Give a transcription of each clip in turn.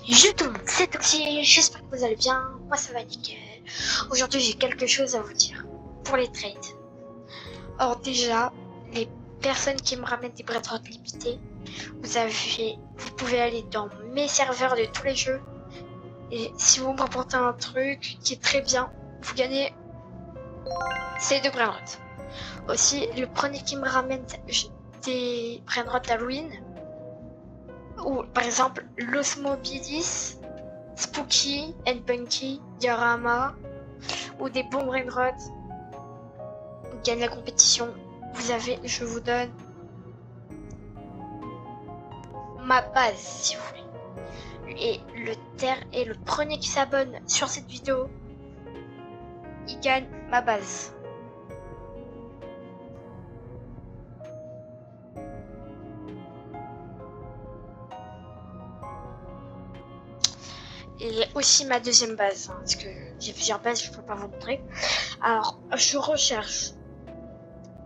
Yo tout le monde, c'est Toxy, j'espère que vous allez bien, moi ça va nickel. Aujourd'hui j'ai quelque chose à vous dire pour les trades. Alors déjà, les personnes qui me ramènent des bracelets limités, vous pouvez aller dans mes serveurs de tous les jeux. Et si vous me rapportez un truc qui est très bien, vous gagnez ces 2 bracelets. Aussi, le premier qui me ramène des bracelets Halloween, ou par exemple l'Osmobilis, Spooky and Punky, Diorama ou des bons brainrots gagne la compétition. Je vous donne ma base si vous voulez. Et le premier qui s'abonne sur cette vidéo, il gagne ma base. Et aussi ma deuxième base, hein, parce que j'ai plusieurs bases, je peux pas vous montrer. Alors, je recherche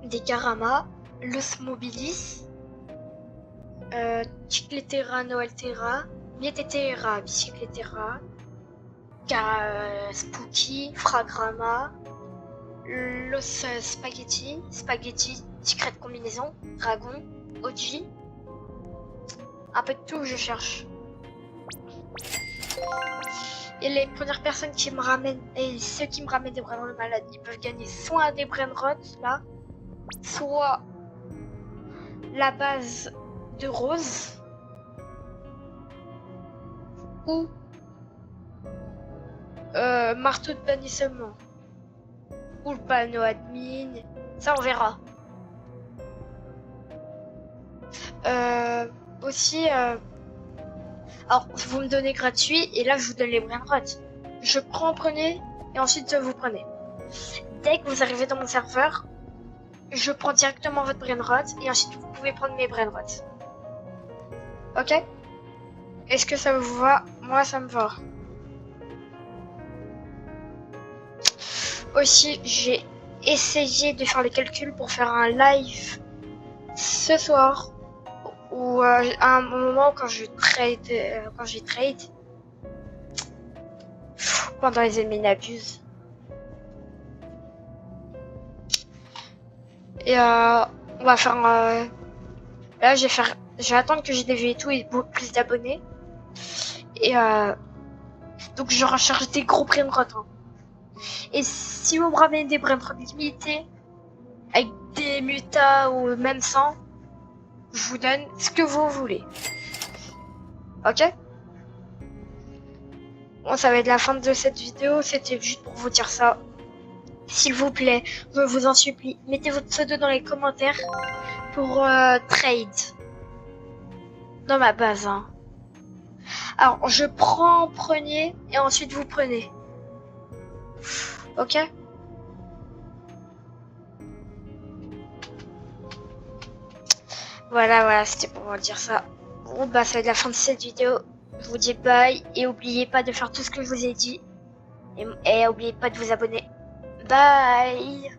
des Karama, l'Osmobilis, Chicletera, Noaltera, Mietetera, Bicicletera, Spooky, Fragrama, Los Spaghetti, Secret Combinaison, Dragon, OG. Un peu de tout je cherche. Et les premières personnes qui me ramènent, et ceux qui me ramènent des brainrots malades, ils peuvent gagner soit des brainrots là, soit la base de rose, ou marteau de bannissement, ou le panneau admin, ça on verra. Aussi, alors vous me donnez gratuit et là je vous donne les brainrots. Je prends en premier et ensuite vous prenez. Dès que vous arrivez dans mon serveur, je prends directement votre brainrot et ensuite vous pouvez prendre mes brainrots. Ok? Est-ce que ça vous va? Moi ça me va. Aussi j'ai essayé de faire les calculs pour faire un live ce soir ou à un moment quand je trade, pendant les ennemis n'abusent. Et on va faire là je vais attendre que j'ai des vues et tout et beaucoup plus d'abonnés. Et donc je recherche des gros brainrots. Hein. Et si vous me ramenez des brainrots limités avec des mutas ou même sans, je vous donne ce que vous voulez. Ok? Bon, ça va être la fin de cette vidéo, c'était juste pour vous dire ça. S'il vous plaît, je vous en supplie, mettez votre pseudo dans les commentaires pour trade. Dans ma base. Hein. Alors, je prends en premier et ensuite vous prenez. Ok? Voilà, c'était pour vous dire ça. Bon, bah, ça va être la fin de cette vidéo. Je vous dis bye et n'oubliez pas de faire tout ce que je vous ai dit. Et n'oubliez pas de vous abonner. Bye!